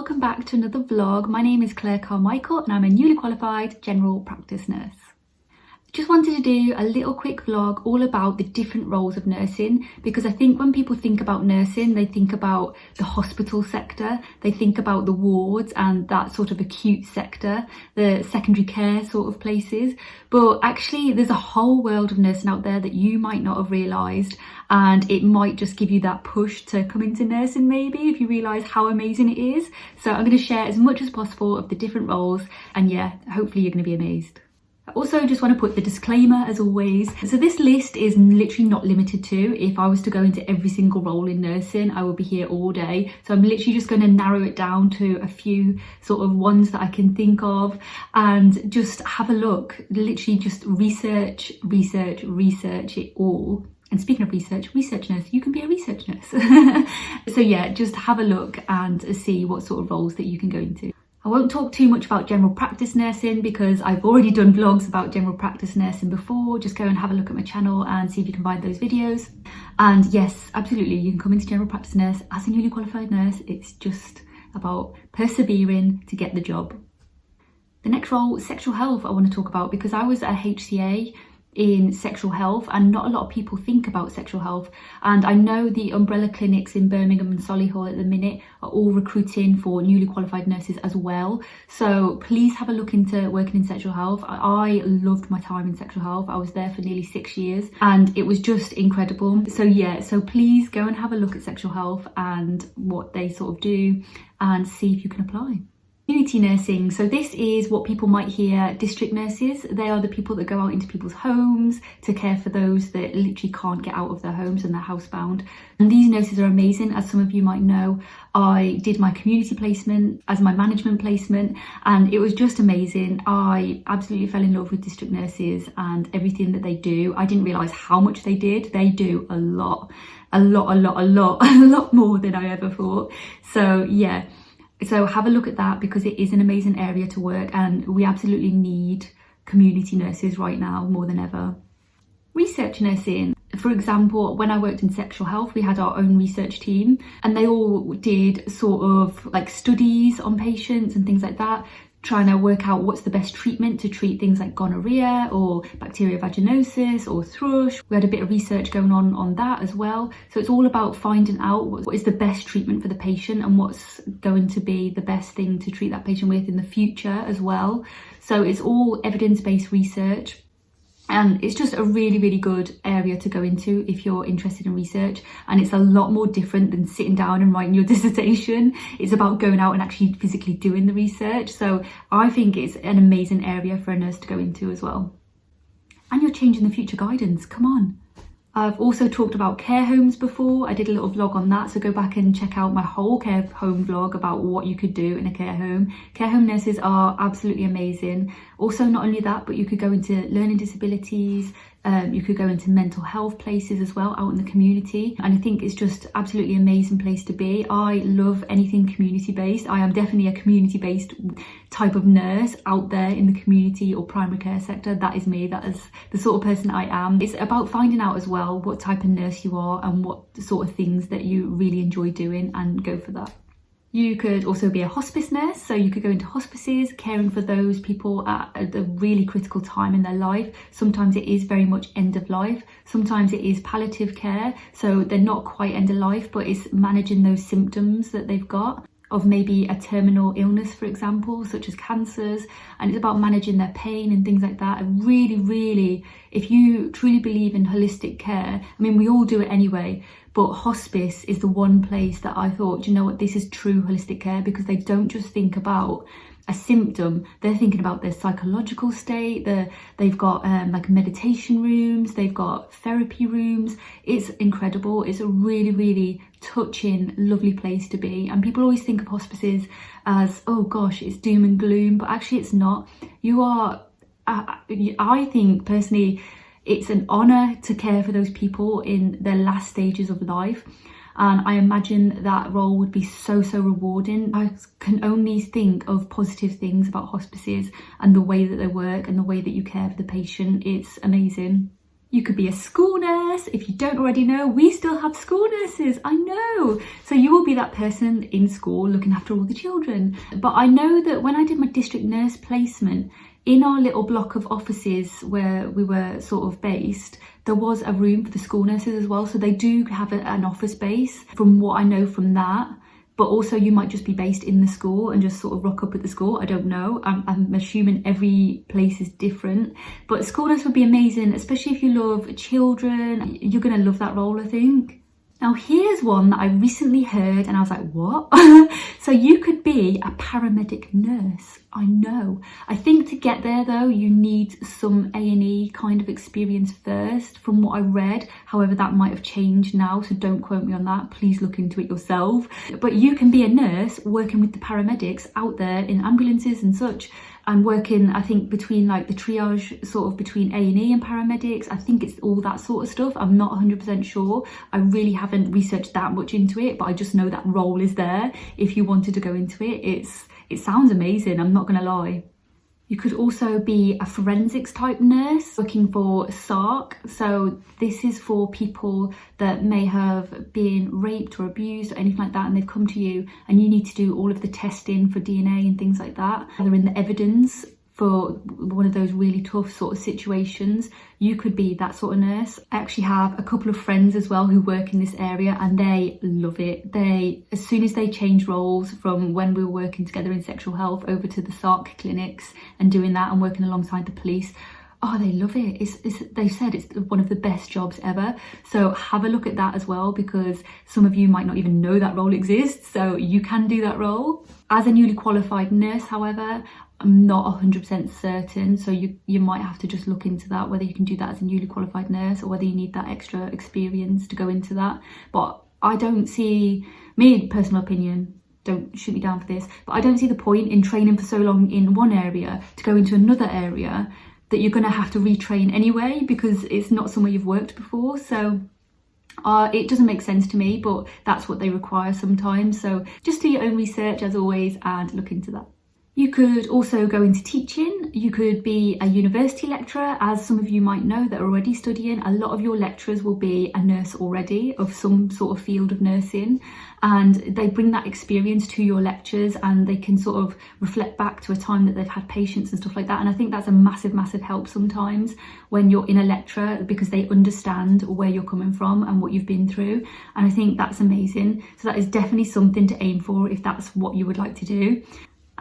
welcome back to another vlog. My name is Claire Carmichael and I'm a newly qualified general practice nurse. Just wanted to do a little quick vlog all about the different roles of nursing, because I think when people think about nursing, they think about the hospital sector, they think about the wards and that sort of acute sector, the secondary care sort of places. But actually there's a whole world of nursing out there that you might not have realised, and it might just give you that push to come into nursing maybe if you realise how amazing it is. So I'm going to share as much as possible of the different roles, and yeah, hopefully you're going to be amazed. I also just want to put the disclaimer as always. So this list is literally not limited to, if I was to go into every single role in nursing, I would be here all day. So I'm literally just going to narrow it down to a few sort of ones that I can think of, and just have a look, literally just research it all. And speaking of research nurse, you can be a research nurse. So yeah, just have a look and see what sort of roles that you can go into. I won't talk too much about general practice nursing because I've already done vlogs about general practice nursing before. Just go and have a look at my channel and see if you can find those videos. And yes, absolutely, you can come into general practice nurse as a newly qualified nurse. It's just about persevering to get the job. The next role, sexual health, I want to talk about, because I was a HCA in sexual health and not a lot of people think about sexual health, and I know the umbrella clinics in Birmingham and Solihull at the minute are all recruiting for newly qualified nurses as well. So please have a look into working in sexual health. I loved my time in sexual health. I was there for nearly 6 years and it was just incredible. So yeah, so please go and have a look at sexual health and what they sort of do and see if you can apply. Community nursing, so this is what people might hear district nurses. They are the people that go out into people's homes to care for those that literally can't get out of their homes and they're housebound. And these nurses are amazing. As some of you might know, I did my community placement as my management placement and it was just amazing. I absolutely fell in love with district nurses and everything that they do. I didn't realise how much they did. They do a lot more than I ever thought. So yeah. So have a look at that because it is an amazing area to work and we absolutely need community nurses right now more than ever. Research nursing. For example, when I worked in sexual health, we had our own research team and they all did sort of like studies on patients and things like that, trying to work out what's the best treatment to treat things like gonorrhea or bacterial vaginosis or thrush. We had a bit of research going on that as well. So it's all about finding out what is the best treatment for the patient and what's going to be the best thing to treat that patient with in the future as well. So it's all evidence-based research. And it's just a really good area to go into if you're interested in research, and it's a lot more different than sitting down and writing your dissertation. It's about going out and actually physically doing the research. So I think it's an amazing area for a nurse to go into as well. And you're changing the future guidance, come on. I've also talked about care homes before. I did a little vlog on that, so go back and check out my whole care home vlog about what you could do in a care home. Care home nurses are absolutely amazing. Also, not only that, but you could go into learning disabilities, you could go into mental health places as well out in the community, and I think it's just absolutely amazing place to be. I love anything community based. I am definitely a community based type of nurse out there in the community or primary care sector. That is me, that is the sort of person I am. It's about finding out as well what type of nurse you are and what sort of things that you really enjoy doing and go for that. You could also be a hospice nurse, so you could go into hospices, caring for those people at a really critical time in their life. Sometimes it is very much end of life, sometimes it is palliative care, so they're not quite end of life, but it's managing those symptoms that they've got of maybe a terminal illness, for example, such as cancers, and it's about managing their pain and things like that. And really, if you truly believe in holistic care, I mean, we all do it anyway, but hospice is the one place that I thought, you know what, this is true holistic care, because they don't just think about a symptom, they're thinking about their psychological state. They've got like meditation rooms, they've got therapy rooms. It's incredible. It's a really touching, lovely place to be. And people always think of hospices as, oh gosh, it's doom and gloom, but actually it's not. You are, I think personally, it's an honour to care for those people in their last stages of life. And I imagine that role would be so rewarding. I can only think of positive things about hospices and the way that they work and the way that you care for the patient. It's amazing. You could be a school nurse. nurse. If you don't already know, we still have school nurses. I know. So you will be that person in school looking after all the children. But I know that when I did my district nurse placement, in our little block of offices where we were sort of based, there was a room for the school nurses as well. So they do have an office space from what I know from that. But also you might just be based in the school and just sort of rock up at the school. I don't know. I'm assuming every place is different. But school nurse would be amazing, especially if you love children. You're going to love that role, I think. Now here's one that I recently heard and I was like, what? So you could be a paramedic nurse. I know. I think to get there though, you need some A&E kind of experience first from what I read. However, that might have changed now, so don't quote me on that. Please look into it yourself. But you can be a nurse working with the paramedics out there in ambulances and such. And working, I think, between like the triage, sort of between A&E and paramedics. I think it's all that sort of stuff. I'm not 100% sure. I really haven't researched that much into it, but I just know that role is there. If you wanted to go into it, it sounds amazing. I'm not going to lie. You could also be a forensics type nurse working for SARC. So this is for people that may have been raped or abused or anything like that, and they've come to you and you need to do all of the testing for DNA and things like that. They're in the evidence for one of those really tough sort of situations. You could be that sort of nurse. I actually have a couple of friends as well who work in this area and they love it. As soon as they change roles from when we were working together in sexual health over to the SARC clinics and doing that and working alongside the police, oh, they love it. They said it's one of the best jobs ever. So have a look at that as well, because some of you might not even know that role exists. So you can do that role. As a newly qualified nurse, however, I'm not 100% certain. So you might have to just look into that, whether you can do that as a newly qualified nurse or whether you need that extra experience to go into that. But I don't see, me personal opinion, don't shoot me down for this, but I don't see the point in training for so long in one area to go into another area that you're going to have to retrain anyway, because it's not somewhere you've worked before. So it doesn't make sense to me, but that's what they require sometimes. So just do your own research as always and look into that. You could also go into teaching. You could be a university lecturer. As some of you might know that are already studying, a lot of your lecturers will be a nurse already of some sort of field of nursing, and they bring that experience to your lectures and they can sort of reflect back to a time that they've had patients and stuff like that. And I think that's a massive help sometimes when you're in a lecture, because they understand where you're coming from and what you've been through. And I think that's amazing. So that is definitely something to aim for if that's what you would like to do.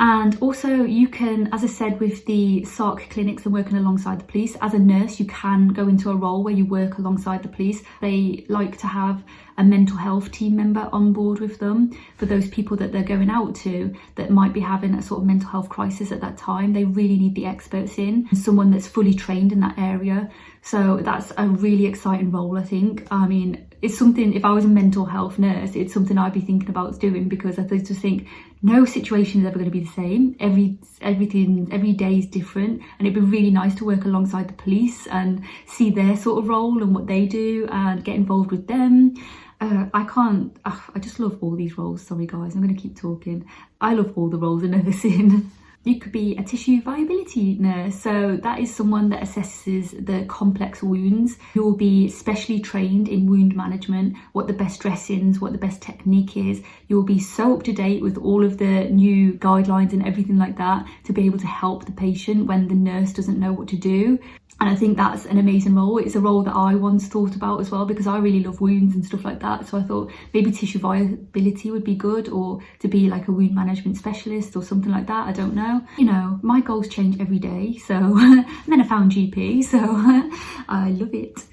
And also you can, as I said, with the SARC clinics and working alongside the police, as a nurse, you can go into a role where you work alongside the police. They like to have a mental health team member on board with them for those people that they're going out to that might be having a sort of mental health crisis at that time. They really need the experts in, someone that's fully trained in that area. So that's a really exciting role, I think. I mean, it's something, if I was a mental health nurse, it's something I'd be thinking about doing, because I just think no situation is ever going to be the same. Every day is different, and it'd be really nice to work alongside the police and see their sort of role and what they do and get involved with them. I just love all these roles. Sorry guys, I'm going to keep talking. I love all the roles in nursing. You could be a tissue viability nurse. So that is someone that assesses the complex wounds. You will be specially trained in wound management, what the best dressings, what the best technique is. You'll be so up to date with all of the new guidelines and everything like that to be able to help the patient when the nurse doesn't know what to do. And I think that's an amazing role. It's a role that I once thought about as well, because I really love wounds and stuff like that. So I thought maybe tissue viability would be good, or to be like a wound management specialist or something like that. I don't know. You know, my goals change every day. So, and then I found GP, so I love it.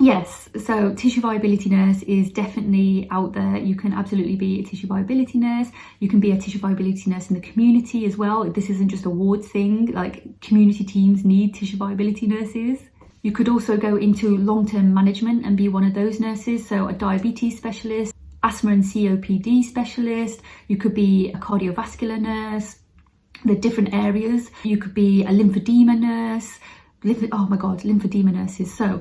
Yes, so tissue viability nurse is definitely out there. You can absolutely be a tissue viability nurse. You can be a tissue viability nurse in the community as well. This isn't just a ward thing, like community teams need tissue viability nurses. You could also go into long-term management and be one of those nurses. So a diabetes specialist, asthma and COPD specialist. You could be a cardiovascular nurse. The different areas. You could be a lymphedema nurse. oh my god, lymphedema nurses. So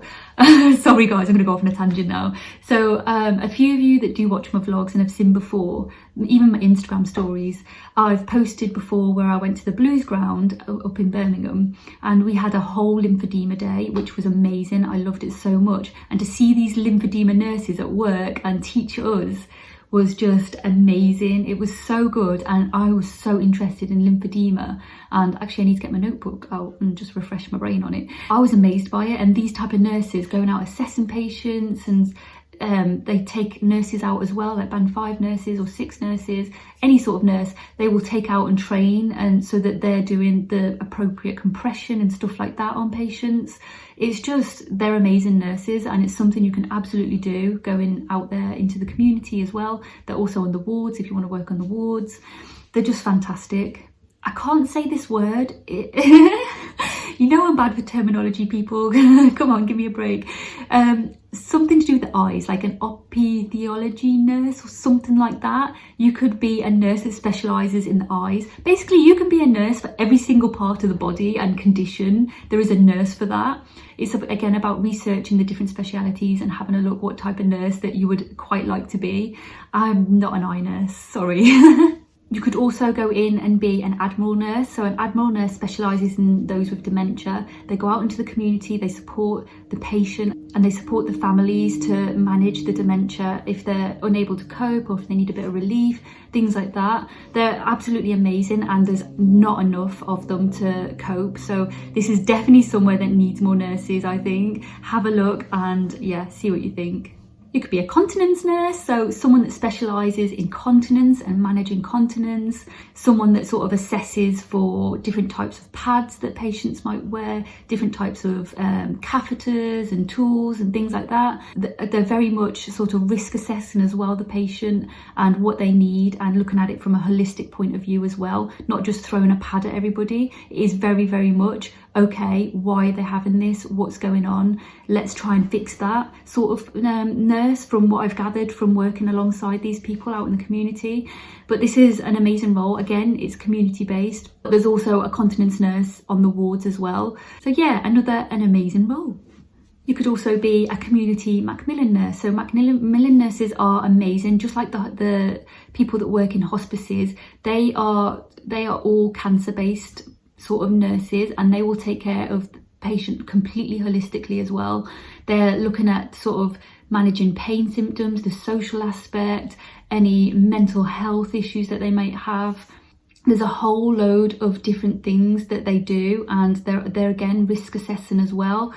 sorry guys, I'm gonna go off on a tangent now. So a few of you that do watch my vlogs and have seen before, even my Instagram stories, I've posted before where I went to the Blues Ground up in Birmingham, and we had a whole lymphedema day, which was amazing. I loved it so much, and to see these lymphedema nurses at work and teach us was just amazing. It was so good, and I was so interested in lymphedema, and actually I need to get my notebook out and just refresh my brain on it. I was amazed by it, and these type of nurses going out assessing patients, and they take nurses out as well, like band 5 nurses or 6 nurses, any sort of nurse, they will take out and train, and so that they're doing the appropriate compression and stuff like that on patients. It's just, they're amazing nurses, and it's something you can absolutely do going out there into the community as well. They're also on the wards if you want to work on the wards. They're just fantastic. I can't say this word. You know I'm bad with terminology, people. Come on, give me a break. Something to do with the eyes, like an ophthalmology nurse or something like that. You could be a nurse that specialises in the eyes. Basically, you can be a nurse for every single part of the body and condition. There is a nurse for that. It's again about researching the different specialities and having a look what type of nurse that you would quite like to be. I'm not an eye nurse, sorry. You could also go in and be an admiral nurse. So an admiral nurse specialises in those with dementia. They go out into the community, they support the patient, and they support the families to manage the dementia if they're unable to cope or if they need a bit of relief, things like that. They're absolutely amazing, and there's not enough of them to cope. So this is definitely somewhere that needs more nurses, I think. Have a look and yeah, see what you think. You could be a continence nurse, so someone that specialises in continence and managing continence, someone that sort of assesses for different types of pads that patients might wear, different types of catheters and tools and things like that. They're very much sort of risk assessing as well, the patient and what they need, and looking at it from a holistic point of view as well, not just throwing a pad at everybody. It is very, very much, okay, why are they having this? What's going on? Let's try and fix that sort of nurse, from what I've gathered from working alongside these people out in the community. But this is an amazing role. Again, it's community based. There's also a continence nurse on the wards as well. So yeah, an amazing role. You could also be a community Macmillan nurse. So Macmillan nurses are amazing, just like the people that work in hospices. They are all cancer based sort of nurses, and they will take care of the patient completely holistically as well. They're looking at sort of managing pain symptoms, the social aspect, any mental health issues that they might have. There's a whole load of different things that they do, and they're again risk assessing as well.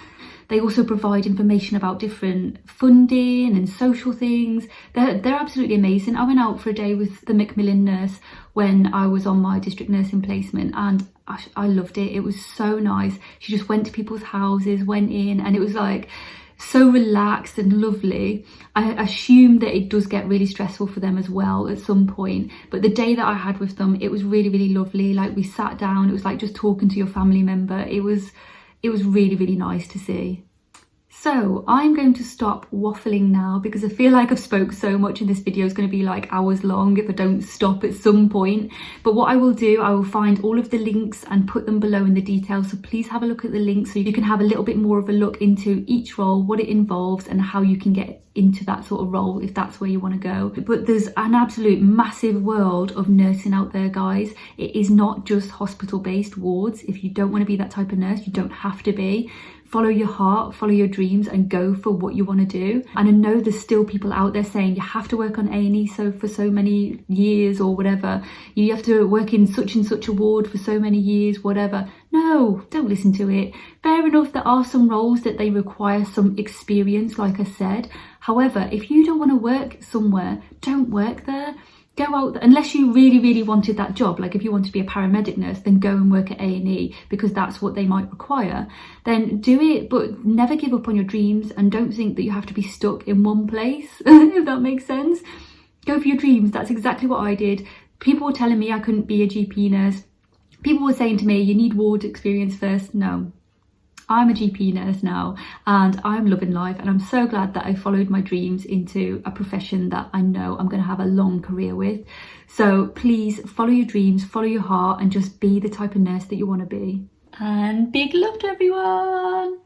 They also provide information about different funding and social things. They're absolutely amazing. I went out for a day with the Macmillan nurse when I was on my district nursing placement, and I loved it. It was so nice. She just went to people's houses, went in, and it was like so relaxed and lovely. I assume that it does get really stressful for them as well at some point, but the day that I had with them, it was really, really lovely. Like, we sat down, it was like just talking to your family member. It was really, really nice to see. So I'm going to stop waffling now, because I feel like I've spoke so much and this video is going to be like hours long if I don't stop at some point. But what I will do, I will find all of the links and put them below in the details. So please have a look at the links so you can have a little bit more of a look into each role, what it involves and how you can get into that sort of role if that's where you want to go. But there's an absolute massive world of nursing out there, guys. It is not just hospital based wards. If you don't want to be that type of nurse, you don't have to be. Follow your heart, follow your dreams, and go for what you want to do. And I know there's still people out there saying you have to work on A&E for so many years or whatever. You have to work in such and such a ward for so many years, whatever. No, don't listen to it. Fair enough, there are some roles that they require some experience, like I said. However, if you don't want to work somewhere, don't work there. Go out, unless you really, really wanted that job. Like if you want to be a paramedic nurse, then go and work at A&E because that's what they might require. Then do it, but never give up on your dreams, and don't think that you have to be stuck in one place, if that makes sense. Go for your dreams. That's exactly what I did. People were telling me I couldn't be a GP nurse. People were saying to me, you need ward experience first. No. I'm a GP nurse now, and I'm loving life, and I'm so glad that I followed my dreams into a profession that I know I'm going to have a long career with. So please follow your dreams, follow your heart, and just be the type of nurse that you want to be. And big love to everyone.